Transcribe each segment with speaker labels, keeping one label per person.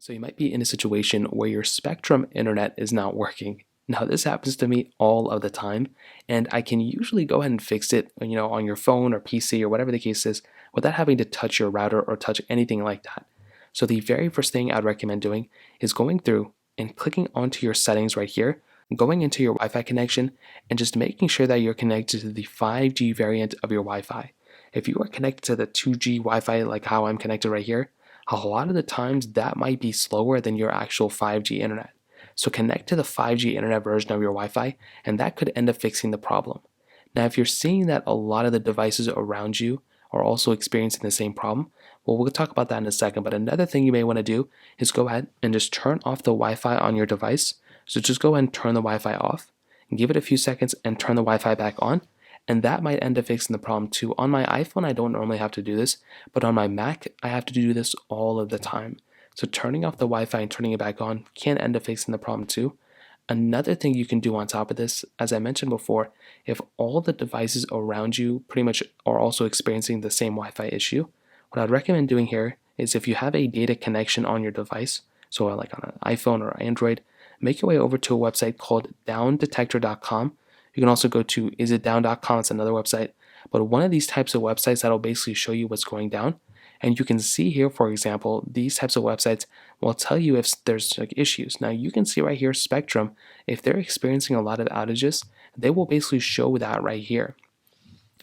Speaker 1: So you might be in a situation where your Spectrum internet is not working. Now this happens to me all of the time, and I can usually go ahead and fix it, on your phone or PC or whatever the case is, without having to touch your router or touch anything like that. So the very first thing I'd recommend doing is going through and clicking onto your settings right here, going into your Wi-Fi connection, and just making sure that you're connected to the 5G variant of your Wi-Fi. If you are connected to the 2G Wi-Fi like how I'm connected right here, a lot of the times that might be slower than your actual 5G internet. So connect to the 5G internet version of your Wi-Fi, and that could end up fixing the problem. Now, if you're seeing that a lot of the devices around you are also experiencing the same problem, well, we'll talk about that in a second. But another thing you may want to do is go ahead and just turn off the Wi-Fi on your device. So just go ahead and turn the Wi-Fi off, and give it a few seconds and turn the Wi-Fi back on. And that might end up fixing the problem too. On my iPhone, I don't normally have to do this, but on my Mac, I have to do this all of the time. So turning off the Wi-Fi and turning it back on can end up fixing the problem too. Another thing you can do on top of this, as I mentioned before, if all the devices around you pretty much are also experiencing the same Wi-Fi issue, what I'd recommend doing here is if you have a data connection on your device, so like on an iPhone or Android, make your way over to a website called Downdetector.com. You can also go to isitdown.com, it's another website. But one of these types of websites that'll basically show you what's going down. And you can see here, for example, these types of websites will tell you if there's issues. Now you can see right here, Spectrum, if they're experiencing a lot of outages, they will basically show that right here.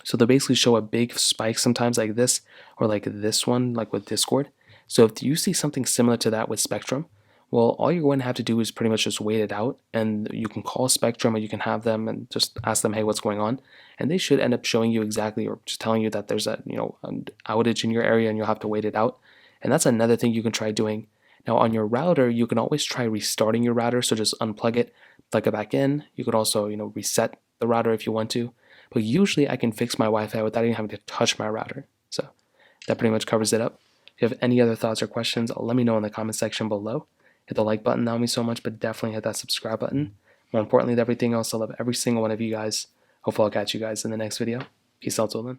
Speaker 1: So they'll basically show a big spike sometimes like this, or like this one, like with Discord. So if you see something similar to that with Spectrum, well, all you're going to have to do is pretty much just wait it out, and you can call Spectrum or you can have them and just ask them, hey, what's going on? And they should end up showing you exactly, or just telling you that there's an outage in your area and you'll have to wait it out. And that's another thing you can try doing. Now on your router, you can always try restarting your router, so just unplug it, plug it back in. You could also, reset the router if you want to. But usually I can fix my Wi-Fi without even having to touch my router. So that pretty much covers it up. If you have any other thoughts or questions, let me know in the comment section below. Hit the like button, that would mean so much, but definitely hit that subscribe button. More importantly than everything else, I love every single one of you guys. Hopefully I'll catch you guys in the next video. Peace out till then.